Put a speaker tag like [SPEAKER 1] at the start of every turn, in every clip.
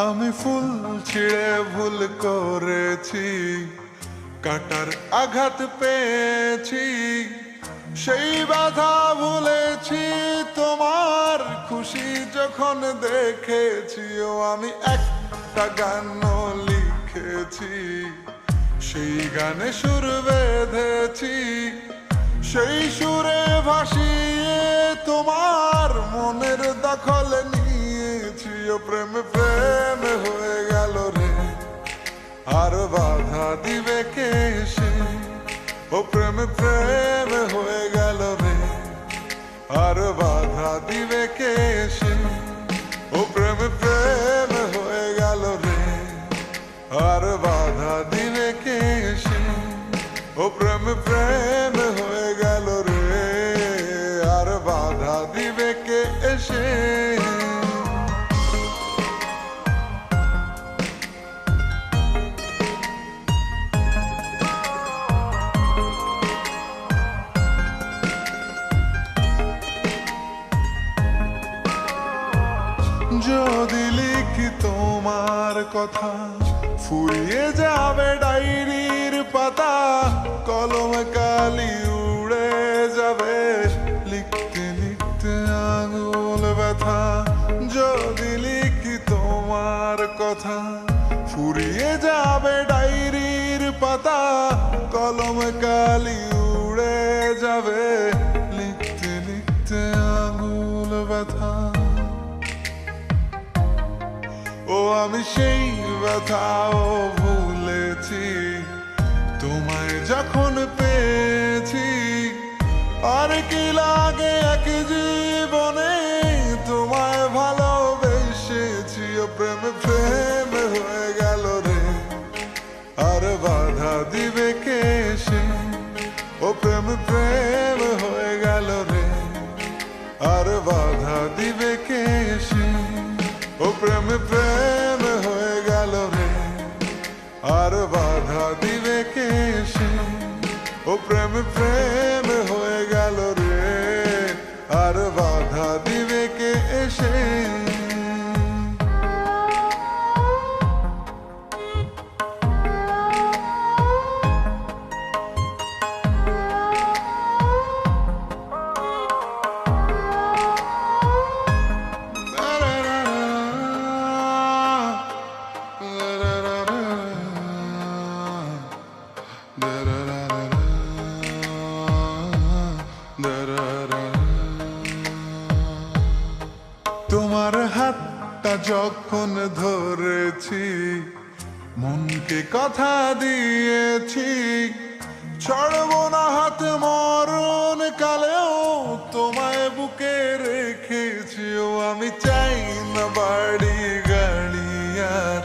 [SPEAKER 1] আমি ফুল ছিঁড়ে ভুল করেছি, কাটার আঘাত পেয়েছি, সেই বাধা ভুলেছি। তোমার খুশি যখন দেখেছি, ও আমি একটা গান লিখেছি, সেই গানে সুর বেঁধেছি, সেই সুরে ভাসিয়ে তোমার মনের দখল নিয়েছি। ও প্রেম প্রেম হয়ে গেল রে, আর বাধা দিবে কে সে? ও প্রেম প্রেম হয়ে গেল রে, আর বাধা দিবে কে সে? ও প্রেম প্রেম হয়ে গেল রে, আর বাধা দিবে কে সে? ও প্রেম প্রেম হয়ে গেল রে, আর বাধা দিবে কে এসে? যদি লিখি তোমার কথা, ফুরিয়ে যাবে ডায়েরির পাতা, কলম কালি উড়ে যাবে, লিখতে লিখতে আঙুল ব্যথা। যদি লিখি তোমার কথা, ফুরিয়ে যাবে ডায়েরির পাতা, কলম কালি উড়ে যাবে, লিখতে লিখতে আঙুল ব্যথা। ও আমি সেই ব্যথাও ভুলেছি, তোমায় যখন পেয়েছি। আর কি লাগে এক জীবনে, তোমায় ভালোবেসেছি। ও প্রেম প্রেম হয়ে গেল রে, আর বাধা দিবে কে সে? ও প্রেম প্রেম হয়ে গেল রে, আর বাধা দিবে কে সে? ও প্রেম প্রেম হয়ে গেল রে, আর বাধা দিবে কে সে? ও প্রেম প্রেম হয়ে গেল রে, আর বাধা দিবে কে এসে? তোমার হাতটা যখন ধরেছি, মনকে কথা দিয়েছি, ছাড়বো না হাত মরণ কালেও, তোমায় বুকে রেখেছি। ও আমি চাই না বাড়ি গাড়ি আর,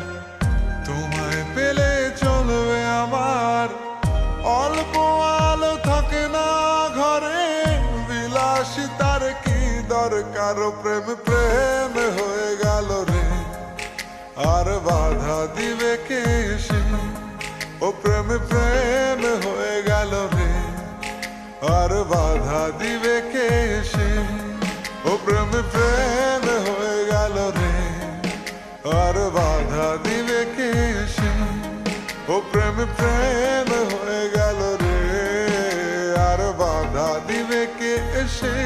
[SPEAKER 1] তোমায় পেলে চলবে আমার। অল্প আলো থাকে না ঘরে, বিলাসিতার কি দরকার? প্রেম প্রেম হয়ে গেল রে, আর বাধা দিবে কে সে? ও প্রেম প্রেম হয়ে গেল রে, আর বাধা দিবে কে সে? ও প্রেম প্রেম হয়ে গেল রে, আর বাধা দিবে কে সে? ও প্রেম প্রেম হয়ে গেল রে, আর বাধা দিবে কে এসে?